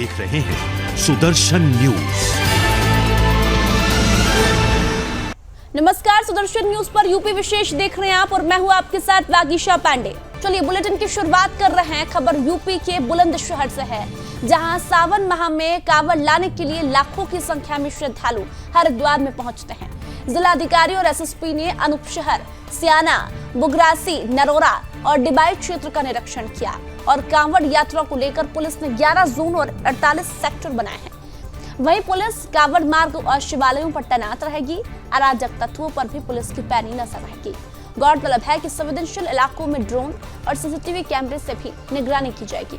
देख रहे हैं सुदर्शन न्यूज। नमस्कार, सुदर्शन न्यूज पर यूपी विशेष देख रहे हैं आप और मैं हूं आपके साथ वागीशा पांडे। चलिए बुलेटिन की शुरुआत कर रहे हैं। खबर यूपी के बुलंदशहर से है, जहां सावन माह में कांवड़ लाने के लिए लाखों की संख्या में श्रद्धालु हरिद्वार में पहुंचते हैं। जिलाधिकारी और एसएसपी ने अनूपशहर, सियाना, बुगरासी, नरोरा और डिबाई क्षेत्र का निरीक्षण किया और कांवड़ यात्रा को लेकर पुलिस ने 11 जोन और 48 सेक्टर बनाए हैं। वहीं पुलिस कांवड़ मार्ग और शिवालयों पर तैनात रहेगी। अराजक तत्वों पर भी पुलिस की पैनी नजर रहेगी। गौरतलब है कि संवेदनशील इलाकों में ड्रोन और सीसीटीवी कैमरे से भी निगरानी की जाएगी।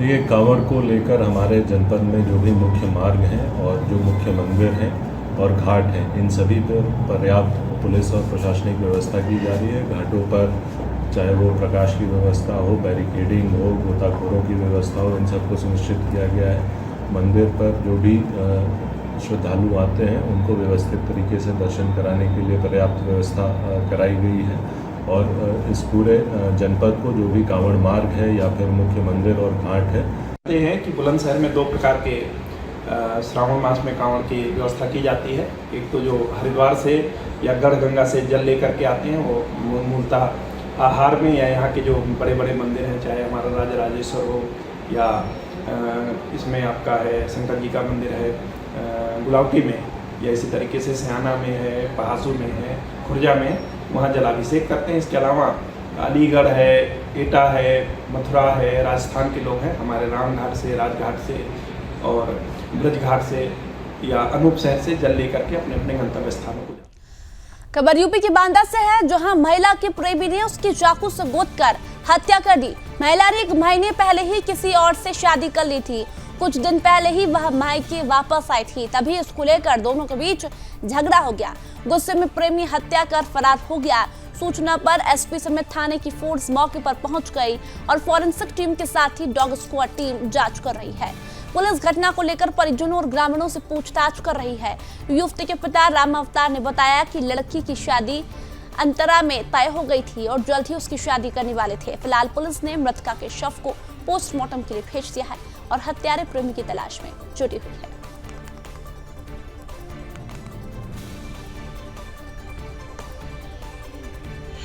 ये कांवड़ को लेकर हमारे जनपद में जो भी मुख्य मार्ग हैं और जो मुख्य मंदिर हैं और घाट हैं, इन सभी पर पर्याप्त पुलिस और प्रशासनिक व्यवस्था की जा रही है। घाटों पर चाहे वो प्रकाश की व्यवस्था हो, बैरिकेडिंग हो, गोताखोरों की व्यवस्था हो, इन सबको सुनिश्चित किया गया है। मंदिर पर जो भी श्रद्धालु आते हैं उनको व्यवस्थित तरीके से दर्शन कराने के लिए पर्याप्त व्यवस्था कराई गई है और इस पूरे जनपद को जो भी कांवड़ मार्ग है या फिर मुख्य मंदिर और घाट है, ये है कि बुलंदशहर में 2 प्रकार के श्रावण मास में कांवड़ की व्यवस्था की जाती है। एक तो जो हरिद्वार से या गढ़गंगा से जल लेकर के आते हैं, वो मूलतः आहार में या यहाँ के जो बड़े बड़े मंदिर हैं, चाहे हमारा राजराजेश्वर हो या इसमें आपका है शंकर जी का मंदिर है गुलावटी में, या इसी तरीके से सियाना में है, पहासू में है, खुर्जा में, वहाँ जलाभिषेक करते हैं। इसके अलावा अलीगढ़ है, एटा है, मथुरा है, राजस्थान के लोग हैं हमारे रामघाट से, राजघाट से और ब्रजघाट से या अनूपशहर से जल लेकर के अपने अपने गंतव्य स्थानों को। खबर यूपी के बांदा से है, जहां महिला के प्रेमी ने उसकी चाकू से गोदकर हत्या कर दी। महिला ने 1 महीने पहले ही किसी और से शादी कर ली थी। कुछ दिन पहले ही वह मायके वापस आई थी, तभी इसको लेकर दोनों के बीच झगड़ा हो गया। गुस्से में प्रेमी हत्या कर फरार हो गया। सूचना पर एसपी समेत थाने की फोर्स मौके पर पहुंच गई और फॉरेंसिक टीम के साथ ही डॉग स्क्वाड टीम जांच कर रही है। पुलिस घटना को लेकर परिजनों और ग्रामीणों से पूछताछ कर रही है। युवती के पिता राम अवतार ने बताया कि लड़की की शादी अंतरा में तय हो गई थी और जल्द ही उसकी शादी करने वाले थे। फिलहाल पुलिस ने मृतका के शव को पोस्टमार्टम के लिए भेज दिया है और हत्यारे प्रेमी की तलाश में जुटी हुई है।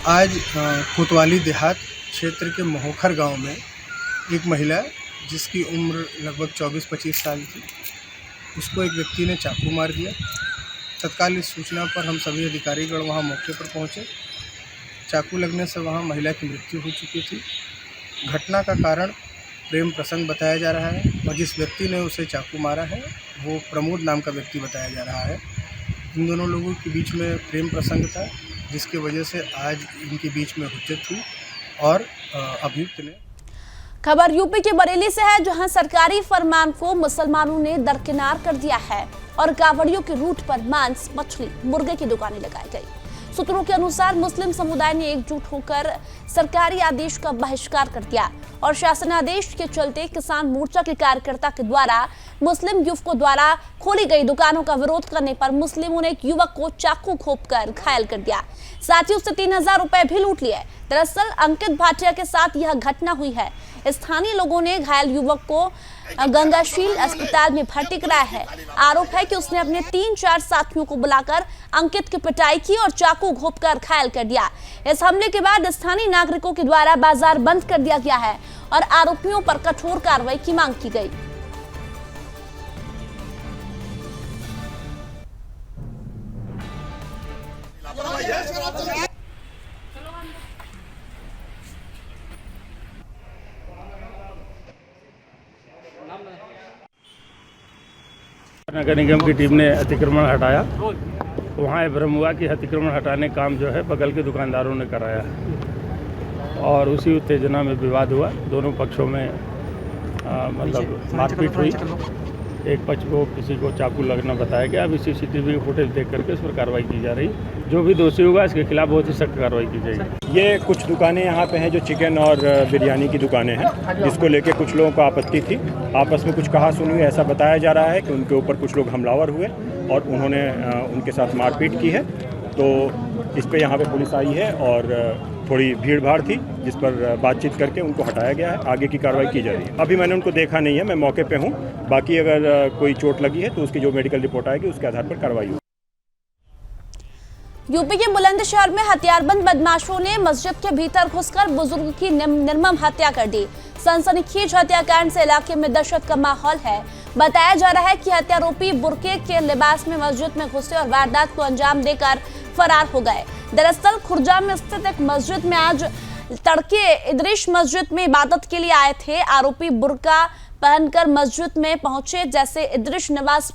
आज कोतवाली देहात क्षेत्र के मोहखर गांव में एक महिला जिसकी उम्र लगभग 24-25 साल थी, उसको एक व्यक्ति ने चाकू मार दिया। तत्काल इस सूचना पर हम सभी अधिकारीगण वहां मौके पर पहुंचे। चाकू लगने से वहां महिला की मृत्यु हो चुकी थी। घटना का कारण प्रेम प्रसंग बताया जा रहा है और जिस व्यक्ति ने उसे चाकू मारा है वो प्रमोद नाम का व्यक्ति बताया जा रहा है। इन दोनों लोगों के बीच में प्रेम प्रसंग था, जिसकी वजह से आज इनके बीच में हुज्जत हुई और अभियुक्त ने। खबर यूपी के बरेली से है, जहां सरकारी फरमान को मुसलमानों ने दरकिनार कर दिया है और कांवड़ियों के रूट पर मांस, मछली, मुर्गे की दुकानें लगाई गई। सूत्रों के अनुसार मुस्लिम समुदाय ने एकजुट होकर सरकारी आदेश का बहिष्कार कर दिया और शासनादेश के चलते किसान मोर्चा के कार्यकर्ता के द्वारा मुस्लिम युवकों द्वारा खोली गई दुकानों का विरोध करने पर मुस्लिमों ने एक युवक को चाकू घोंपकर घायल कर दिया। साथ ही उससे 3000 रुपए भी लूट लिए। दरअसल अंकित भाटिया के साथ यह घटना हुई है। स्थानीय लोगों ने घायल युवक को गंगाशील अस्पताल में भर्ती कराया है। आरोप है कि उसने अपने 3-4 साथियों को बुलाकर अंकित की पिटाई की और चाकू घोंपकर घायल कर दिया। इस हमले के बाद स्थानीय नागरिकों के द्वारा बाजार बंद कर दिया गया है और आरोपियों पर कठोर कार्रवाई की मांग की गई। नगर निगम की टीम ने अतिक्रमण हटाया। वहाँ ये भ्रम हुआ कि अतिक्रमण हटाने काम जो है बगल के दुकानदारों ने कराया और उसी उत्तेजना में विवाद हुआ। दोनों पक्षों में मतलब मारपीट हुई एक पक्ष को किसी को चाकू लगना बताया गया। अभी CCTV फुटेज देख करके उस पर कार्रवाई की जा रही। जो भी दोषी होगा इसके खिलाफ बहुत ही सख्त कार्रवाई की जाएगी। ये कुछ दुकानें यहाँ पे हैं जो चिकन और बिरयानी की दुकानें हैं, जिसको लेके कुछ लोगों को आपत्ति थी। आपस में कुछ कहा सुनी ऐसा बताया जा रहा है कि उनके ऊपर कुछ लोग हमलावर हुए और उन्होंने उनके साथ मारपीट की है। तो इस पे यहाँ पे पुलिस आई है और थोड़ी भीड़ भाड़ थी, जिस पर बातचीत करके उनको हटाया गया है। आगे की कार्रवाई की जा रही है। अभी मैंने उनको देखा नहीं है, मैं मौके पे हूँ। बाकी अगर कोई चोट लगी है तो उसकी जो मेडिकल रिपोर्ट आएगी उसके आधार पर कार्रवाई होगी। यूपी के बुलंदशहर में हथियारबंद बदमाशों ने मस्जिद के भीतर घुसकर बुजुर्ग की निर्मम हत्या कर दी। सनसनीखेज हत्याकांड से इलाके में दहशत का माहौल है। बताया जा रहा है कि हत्यारोपी बुर्के के लिबास में मस्जिद में घुसे और वारदात को अंजाम देकर फरार हो गए। दरअसल खुर्जा में स्थित एक मस्जिद में आज तड़के इदरीश मस्जिद में इबादत के लिए आए थे। आरोपी बुर्का पहनकर मस्जिद में पहुंचे। जैसे इदरीश नमाज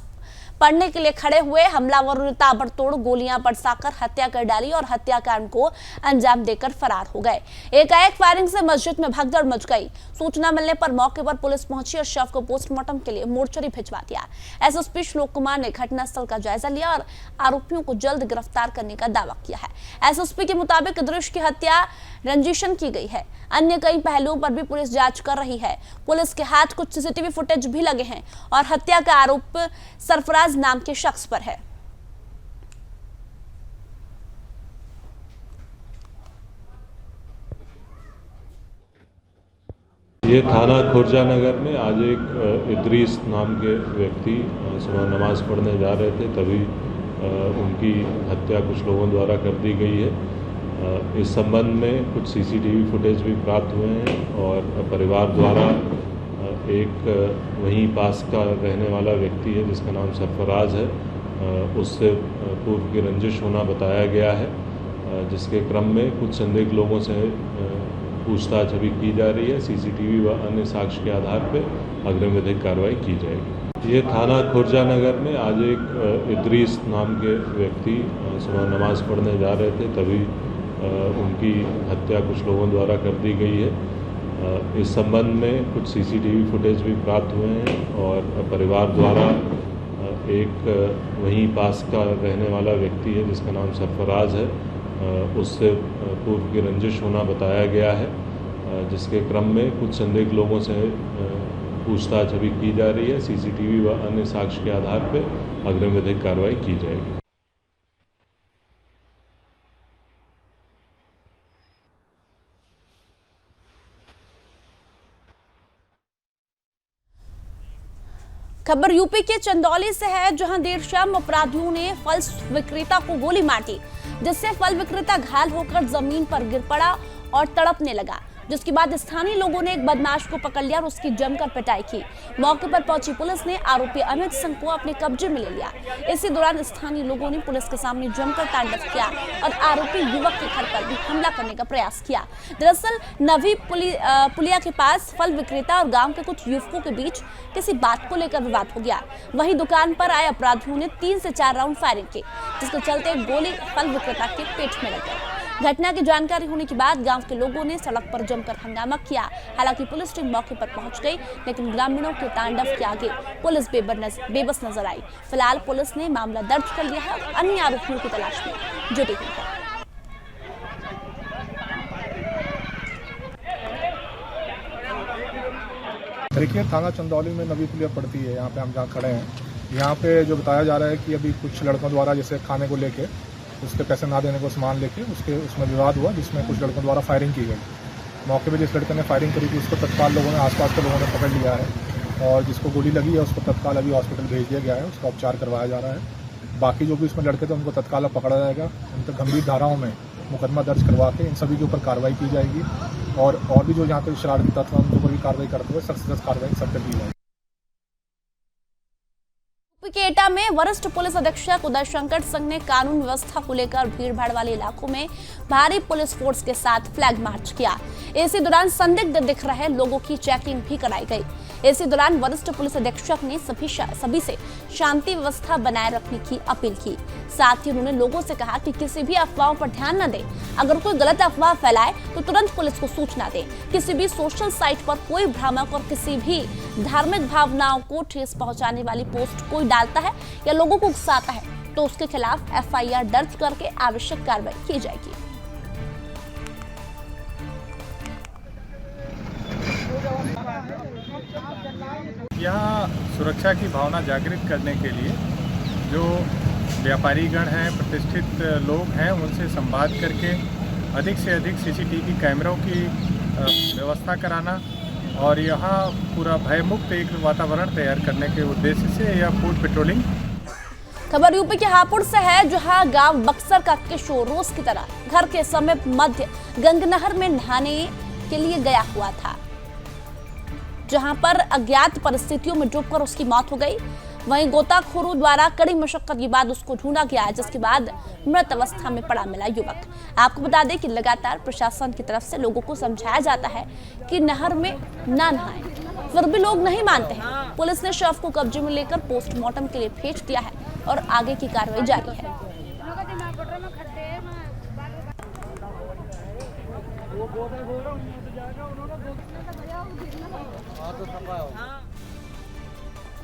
पढ़ने के लिए खड़े हुए, हमलावरों ने ताबड़तोड़ गोलियां बरसाकर हत्या कर डाली और हत्याकांड को अंजाम देकर फरार हो गए। एकाएक फायरिंग से मस्जिद में भगदड़ मच गई। सूचना मिलने पर मौके पर पुलिस पहुंची और शव को पोस्टमार्टम के लिए मोर्चरी भिजवा दिया। SSP श्लोक कुमार ने घटनास्थल का जायजा लिया और आरोपियों को जल्द गिरफ्तार करने का दावा किया है। SSP के मुताबिक इदरीश की हत्या रंजिशन की गई है। अन्य कई पहलुओं पर भी पुलिस जांच कर रही है। पुलिस के हाथ कुछ CCTV फुटेज भी लगे हैं और हत्या का आरोप सरफराज नाम के शख्स पर है। ये थाना खुर्जा नगर में आज एक इदरीस नाम के व्यक्ति सुबह नमाज पढ़ने जा रहे थे, तभी उनकी हत्या कुछ लोगों द्वारा कर दी गई है। इस संबंध में कुछ CCTV फुटेज भी प्राप्त हुए हैं और परिवार द्वारा एक वहीं पास का रहने वाला व्यक्ति है जिसका नाम सरफराज है, उससे पूर्व की रंजिश होना बताया गया है, जिसके क्रम में कुछ संदिग्ध लोगों से पूछताछ अभी की जा रही है। CCTV व अन्य साक्ष्य के आधार पर अग्रिम विधिक कार्रवाई की जाएगी। ये थाना खुर्जा नगर में आज एक इदरीस नाम के व्यक्ति सुबह नमाज पढ़ने जा रहे थे, तभी उनकी हत्या कुछ लोगों द्वारा कर दी गई है। इस संबंध में कुछ CCTV फुटेज भी प्राप्त हुए हैं और परिवार द्वारा एक वहीं पास का रहने वाला व्यक्ति है जिसका नाम सरफराज है, उससे पूर्व की रंजिश होना बताया गया है, जिसके क्रम में कुछ संदिग्ध लोगों से पूछताछ अभी की जा रही है। CCTV व अन्य साक्ष्य के आधार पर अग्रिम विधिक कार्रवाई की जाएगी। खबर यूपी के चंदौली से है, जहां देर शाम अपराधियों ने फल विक्रेता को गोली मार दी, जिससे फल विक्रेता घायल होकर जमीन पर गिर पड़ा और तड़पने लगा। जिसके बाद स्थानीय लोगों ने एक बदमाश को पकड़ लिया और उसकी जमकर पिटाई की। मौके पर पहुंची पुलिस ने आरोपी अमित सिंह को अपने कब्जे में ले लिया। इसी दौरान स्थानीय लोगों ने पुलिस के सामने जमकर तांडव किया और आरोपी युवक के घर पर भी हमला करने का प्रयास किया। दरअसल नवी पुलिया के पास फल विक्रेता और गांव के कुछ युवकों के बीच किसी बात को लेकर विवाद हो गया। वहीं दुकान पर आए अपराधियों ने 3 से 4 राउंड फायरिंग की, जिसके चलते गोली फल विक्रेता के पेट में लग गई। घटना की जानकारी होने के बाद गांव के लोगों ने सड़क पर जमकर हंगामा किया। हालांकि पुलिस टीम मौके पर पहुंच गई, लेकिन ग्रामीणों के तांडव के आगे पुलिस बेबस नजर आई। फिलहाल पुलिस ने मामला दर्ज कर लिया है और अन्य आरोपियों की तलाश में जुटी हुई है। देखिए, थाना चंदौली में नवी पुलिया पड़ती है। यहाँ पे हम जहाँ खड़े हैं, यहाँ पे जो बताया जा रहा है कि अभी कुछ लड़कों द्वारा जैसे खाने को लेके उसके पैसे ना देने को सामान लेके उसमें विवाद हुआ, जिसमें कुछ लड़कों द्वारा फायरिंग की गई। मौके पे जिस लड़के ने फायरिंग करी थी उसको तत्काल लोगों ने, आसपास के लोगों ने पकड़ लिया है और जिसको गोली लगी है उसको तत्काल अभी हॉस्पिटल भेज दिया गया है, उसका उपचार करवाया जा रहा है। बाकी जो भी इसमें लड़के थे उनको तत्काल पकड़ा जाएगा। उन पर गंभीर धाराओं में मुकदमा दर्ज करवा के इन सभी के ऊपर कार्रवाई की जाएगी और भी जो यहाँ पे शरारती तत्व उनके ऊपर भी कार्रवाई करते हुए सख्त से सख्त कार्रवाई सब पर की जाएगी। के एटा में वरिष्ठ पुलिस अधीक्षक उदय शंकर सिंह ने कानून व्यवस्था को लेकर भीड़भाड़ वाले इलाकों में भारी पुलिस फोर्स के साथ फ्लैग मार्च किया। इसी दौरान संदिग्ध दिख रहे लोगों की चेकिंग भी कराई गई। इसी दौरान वरिष्ठ पुलिस अधीक्षक ने सभी से शांति व्यवस्था बनाए रखने की अपील की। साथ ही उन्होंने लोगों से कहा कि किसी भी अफवाहों पर ध्यान न दें। अगर कोई गलत अफवाह फैलाए तो तुरंत पुलिस को सूचना दें। किसी भी सोशल साइट पर कोई भ्रामक और किसी भी धार्मिक भावनाओं को ठेस पहुंचाने वाली पोस्ट कोई डालता है या लोगों को उकसाता है तो उसके खिलाफ FIR दर्ज करके आवश्यक कार्रवाई की जाएगी। यहाँ सुरक्षा की भावना जागृत करने के लिए जो व्यापारीगण हैं, प्रतिष्ठित लोग हैं, उनसे संवाद करके अधिक से अधिक CCTV कैमरों की व्यवस्था कराना और यहाँ पूरा भयमुक्त एक वातावरण तैयार करने के उद्देश्य से यह फूड पेट्रोलिंग। खबर यूपी के हापुड़ से है, जहां गांव बक्सर का किशोर रोज की तरह घर के समीप मध्य गंगनहर में नहाने के लिए गया हुआ था, जहां पर अज्ञात परिस्थितियों में डूबकर उसकी मौत हो गई। वहीं गोताखोरों द्वारा कड़ी मशक्कत के बाद उसको ढूंढा गया, जिसके बाद मृत अवस्था में पड़ा मिला युवक। आपको बता दें कि लगातार प्रशासन की तरफ से लोगों को समझाया जाता है कि नहर में ना नहाएं, फिर भी लोग नहीं मानते हैं। पुलिस ने शव को कब्जे में लेकर पोस्टमार्टम के लिए भेज दिया है और आगे की कार्रवाई जारी है।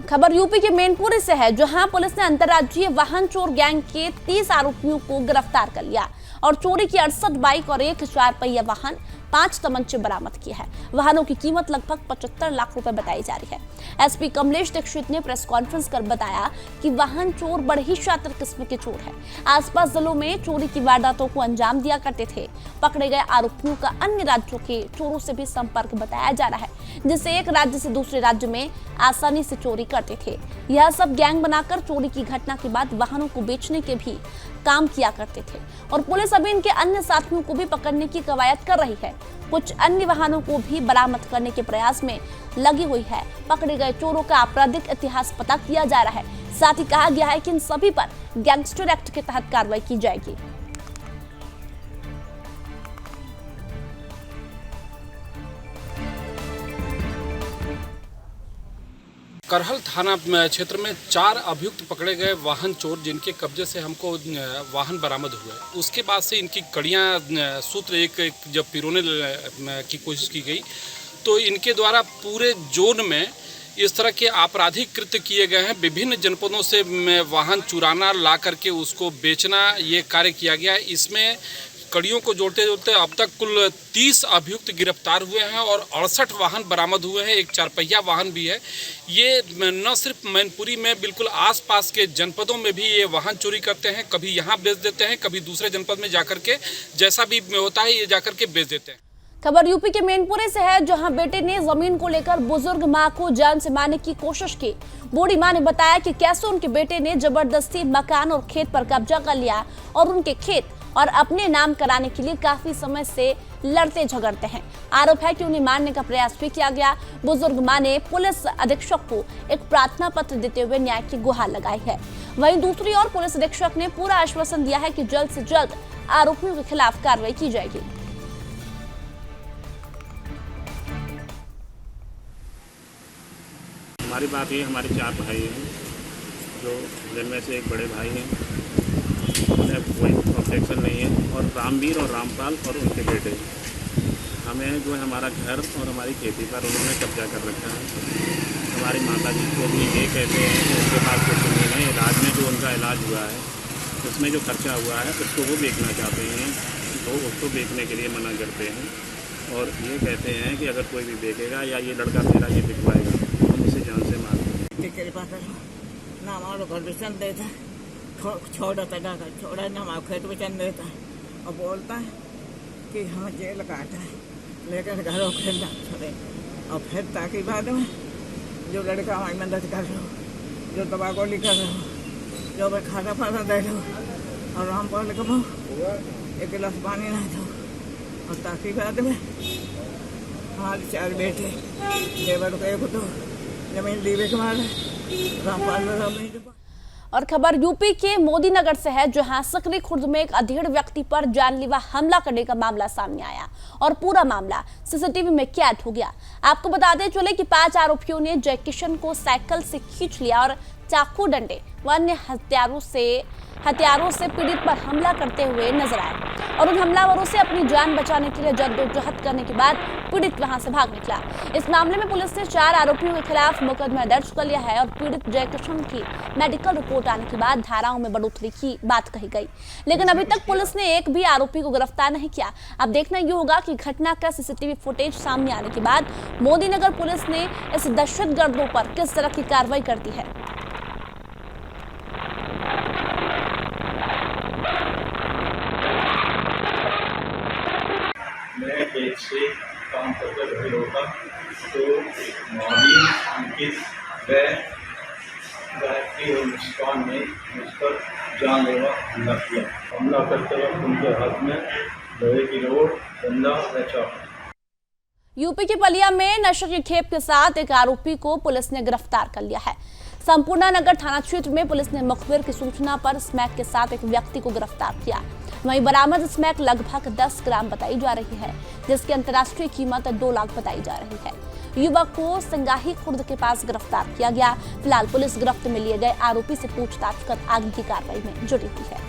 खबर यूपी के मैनपुरी से है, जहां पुलिस ने अंतर्राज्यीय वाहन चोर गैंग के 30 आरोपियों को गिरफ्तार कर लिया और चोरी की 68 बाइक और एक 4 पहिया वाहन, 5 तमंचे बरामद किए हैं। वाहनों की कीमत लगभग 75 लाख रुपए बताई जा रही है। SP कमलेश दीक्षित ने प्रेस कॉन्फ्रेंस कर बताया कि वाहन चोर बड़े ही शातिर किस्म के चोर हैं। आसपास जिलों में चोरी की वारदातों को अंजाम दिया करते थे। पकड़े गए आरोपियों का अन्य राज्यों के चोरों से भी संपर्क बताया जा रहा है, जिससे एक राज्य से दूसरे राज्य में आसानी से चोरी करते थे। यह सब गैंग बनाकर चोरी की घटना के बाद वाहनों को बेचने के भी काम किया करते थे और पुलिस अभी इनके अन्य साथियों को भी पकड़ने की कवायद कर रही है। कुछ अन्य वाहनों को भी बरामद करने के प्रयास में लगी हुई है। पकड़े गए चोरों का आपराधिक इतिहास पता किया जा रहा है। साथ ही कहा गया है कि इन सभी पर गैंगस्टर एक्ट के तहत कार्रवाई की जाएगी। करहल थाना क्षेत्र में 4 अभियुक्त पकड़े गए वाहन चोर, जिनके कब्जे से हमको वाहन बरामद हुए। उसके बाद से इनकी कड़ियाँ सूत्र एक जब पिरोने की कोशिश की गई तो इनके द्वारा पूरे जोन में इस तरह के आपराधिक कृत्य किए गए हैं। विभिन्न जनपदों से वाहन चुराना, ला करके उसको बेचना, ये कार्य किया गया है। इसमें कड़ियों को जोड़ते जोड़ते अब तक कुल 30 अभियुक्त गिरफ्तार हुए हैं और 68 वाहन बरामद हुए हैं। एक 4 पहिया वाहन भी है। ये न सिर्फ मैनपुरी में, बिल्कुल आसपास के जनपदों में भी ये वाहन चोरी करते हैं। कभी यहाँ बेच देते हैं, कभी दूसरे जनपद में जाकर के, जैसा भी होता है ये जाकर के बेच देते हैं। खबर यूपी के मैनपुरी से है, जहां बेटे ने जमीन को लेकर बुजुर्ग मां को जान से मारने की कोशिश की। बूढ़ी मां ने बताया कि कैसे उनके बेटे ने जबरदस्ती मकान और खेत पर कब्जा कर लिया और उनके खेत और अपने नाम कराने के लिए काफी समय से लड़ते झगड़ते हैं। आरोप है कि उन्हें मारने का प्रयास भी किया गया। बुजुर्ग मां ने पुलिस अधीक्षक को एक प्रार्थना पत्र देते हुए न्याय की गुहार लगाई है। वहीं दूसरी ओर पुलिस अधीक्षक ने पूरा आश्वासन दिया है कि जल्द से जल्द आरोपियों के खिलाफ कार्रवाई की जाएगी। हमारी बात ये, हमारे 4 भाई हैं, जो जिनमें से एक बड़े भाई हैं, उन्हें कोई ऑब्जेक्शन नहीं है, और रामवीर और रामपाल और उनके बेटे। हमें जो है हमारा घर और हमारी खेती पर उन्होंने कब्जा कर रखा है। हमारी माता जी को भी ये कहते हैं कि उसके पास कुछ नहीं है। इलाज में जो उनका इलाज हुआ है, उसमें जो खर्चा हुआ है, उसको वो बेचना चाहते हैं, तो उसको बेचने के लिए मना करते हैं और ये कहते हैं कि अगर कोई भी बेचेगा या ये लड़का मेरा ये बिकवाएगा तो हम इसे जान से मार देंगे। ना हमारा घर भी चल देता, छोड़ा ना हमारा खेत भी चल देता और बोलता है कि हम जेल काटा है, लेकर घरों खेलना छोड़े। और फिर ताकि बाद में जो लड़का हमारी मदद कर रहे हो, जो दवा गोली कर रहे हो, जो मैं खाना पाना दे रहे हो, और हम बोल के एक गिलास पानी ना दो। और ताकि बाद में हमारे 4 बेटे, देवर को एक तो जमीन दीवे के मारे, रामपाल और खबर यूपी के मोदी नगर से है, जहां सकरी खुर्द में एक अधेड़ व्यक्ति पर जानलेवा हमला करने का मामला सामने आया और पूरा मामला सीसीटीवी में कैद हो गया। आपको बताते चले कि 5 आरोपियों ने जय किशन को साइकिल से खींच लिया और चाकू, डंडे व अन्य हथियारों से पीड़ित पर हमला करते हुए नजर आए और उन हमलावरों से अपनी जान बचाने के लिए जद्दोजहद करने के बाद पीड़ित वहां से भाग निकला। इस मामले में पुलिस ने 4 आरोपियों के खिलाफ मुकदमा दर्ज कर लिया है और पीड़ित जय किशन की मेडिकल रिपोर्ट आने के बाद धाराओं में बढ़ोतरी की बात कही गई, लेकिन अभी तक पुलिस ने एक भी आरोपी को गिरफ्तार नहीं किया। अब देखना ये होगा कि घटना का सीसीटीवी फुटेज सामने आने के बाद मोदी नगर पुलिस ने इस दहशतगर्दों पर किस तरह की कार्रवाई करती है। मैं एक से काम करके घर लौटा तो मोदी, अंकित, गायत्री और मुस्कान ने मुझ पर जानलेवा हमला किया। हमला करते वक्त उनके हाथ में लोहे की रोड, डंडा व चाकू। यूपी के बलिया में नशे की खेप के साथ एक आरोपी को पुलिस ने गिरफ्तार कर लिया है। संपूर्णा नगर थाना क्षेत्र में पुलिस ने मुखबिर की सूचना पर स्मैक के साथ एक व्यक्ति को गिरफ्तार किया। वहीं बरामद स्मैक लगभग 10 ग्राम बताई जा रही है, जिसकी अंतर्राष्ट्रीय कीमत 2 लाख बताई जा रही है। युवक को संगाही खुर्द के पास गिरफ्तार किया गया। फिलहाल पुलिस गिरफ्त में लिए गए आरोपी से पूछताछ कर आगे की कार्रवाई में जुटी हुई है।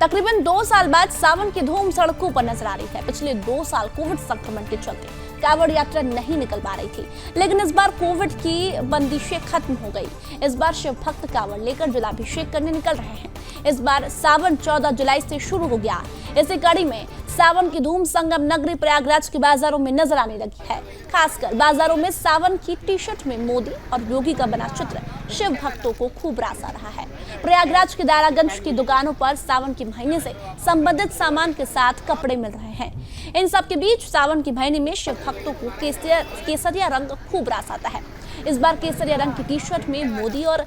तकरीबन 2 साल बाद सावन की धूम सड़कों पर नजर आ रही है। पिछले 2 साल कोविड संक्रमण के चलते कांवड़ यात्रा नहीं निकल पा रही थी, लेकिन इस बार कोविड की बंदिशें खत्म हो गई। इस बार शिव भक्त कांवड़ लेकर जलाभिषेक करने निकल रहे हैं। इस बार सावन 14 जुलाई से शुरू हो गया। इसी कड़ी में सावन की धूम संगम नगरी प्रयागराज के बाजारों में नजर आने लगी है। खासकर बाजारों में सावन की टी-शर्ट में मोदी और योगी का बना चित्र शिव भक्तों को खूब रास आ रहा है। प्रयागराज के दारागंज की दुकानों पर सावन के महीने से संबंधित सामान के साथ कपड़े मिल रहे हैं। इन सब के बीच सावन के महीने में शिव भक्तों को केसरिया रंग खूब रास आता है। इस बार केसरिया रंग की टी-शर्ट में मोदी और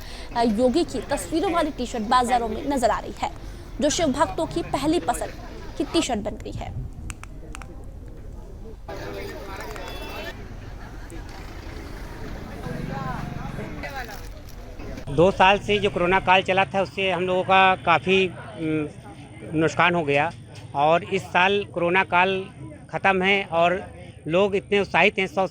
योगी की तस्वीरों वाली टी-शर्ट बाजारों में नजर आ रही है, जो शिव भक्तों की पहली पसंद की टी-शर्ट बन गई है। दो साल से जो कोरोना काल चला था उससे हम लोगों का काफ़ी नुकसान हो गया और इस साल कोरोना काल ख़त्म है और लोग इतने उत्साहित हैं। 100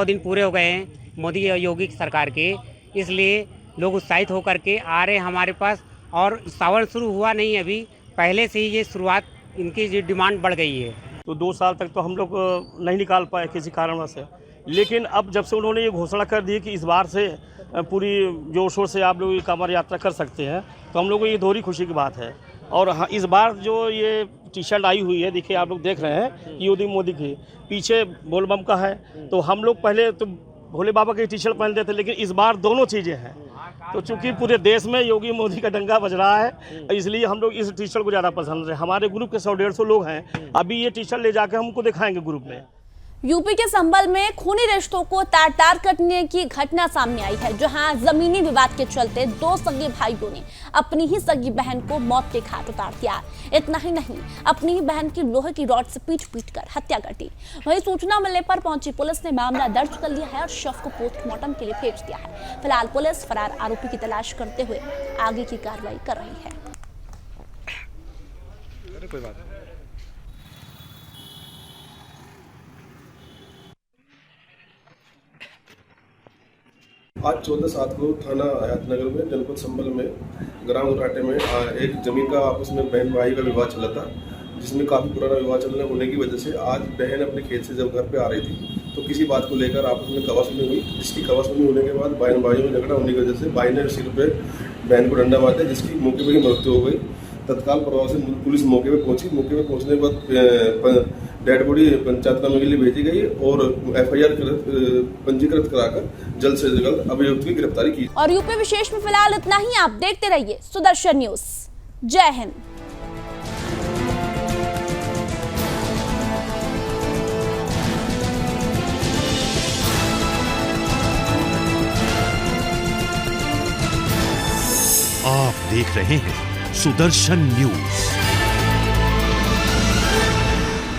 दिन पूरे हो गए हैं मोदी और योगी की सरकार के, इसलिए लोग उत्साहित होकर के आ रहे हैं हमारे पास। और सावन शुरू हुआ नहीं, अभी पहले से ही ये शुरुआत इनकी डिमांड बढ़ गई है। तो 2 साल तक तो हम लोग नहीं निकाल पाए किसी कारणवश से, लेकिन अब जब से उन्होंने ये घोषणा कर दी कि इस बार से पूरी जोर शोर से आप लोग कांवड़ यात्रा कर सकते हैं, तो हम लोग को ये दोहरी खुशी की बात है। और हाँ, इस बार जो ये टी-शर्ट आई हुई है, देखिए आप लोग देख रहे हैं, योगी मोदी की पीछे बोलबम का है। तो हम लोग पहले तो भोले बाबा की टी-शर्ट पहनते थे, लेकिन इस बार दोनों चीज़ें हैं। तो चूंकि पूरे देश में योगी मोदी का डंका बज रहा है, इसलिए हम लोग इस टी-शर्ट को ज़्यादा पसंद है। हमारे ग्रुप के 100-150 लोग हैं, अभी ये टी-शर्ट ले जाकर हमको दिखाएंगे ग्रुप में। यूपी के संभल में खूनी रिश्तों को तार-तार कटने की घटना सामने आई है, जहां जमीनी विवाद के चलते 2 सगे भाइयों ने अपनी ही सगी बहन को मौत के घाट उतार दिया। इतना ही नहीं, अपनी ही बहन की लोहे की रॉड से पीट कर हत्या कर दी। वहीं सूचना मिलने पर पहुंची पुलिस ने मामला दर्ज कर लिया है और शव को पोस्टमार्टम के लिए भेज दिया है। फिलहाल पुलिस फरार आरोपी की तलाश करते हुए आगे की कार्रवाई कर रही है। कोई बात नहीं। आज 14/7 को थाना हयातनगर में जनपद संभल में ग्राम उराटे में एक जमीन का आपस में बहन भाई का विवाद चला था, जिसमें काफ़ी पुराना विवाद चलने होने की वजह से आज बहन अपने खेत से जब घर पे आ रही थी तो किसी बात को लेकर आपस में कवासुनी हुई, जिसकी कवासुनी होने के बाद बहन भाइयों में झगड़ा होने की वजह से भाई ने सिर पे बहन को डंडा मार दिया, जिसकी मौके पर ही मृत्यु हो गई। तत्काल प्रभाव से पुलिस मौके पर पहुंची। मौके पर पहुंचने के बाद डेड बॉडी पंचायत नामे के लिए भेजी गई और FIR पंजीकृत कराकर जल्द से जल्द अभियुक्त की गिरफ्तारी की। और यूपी विशेष में फिलहाल इतना ही। आप देखते रहिए सुदर्शन न्यूज। जय हिंद। आप देख रहे हैं सुदर्शन न्यूज।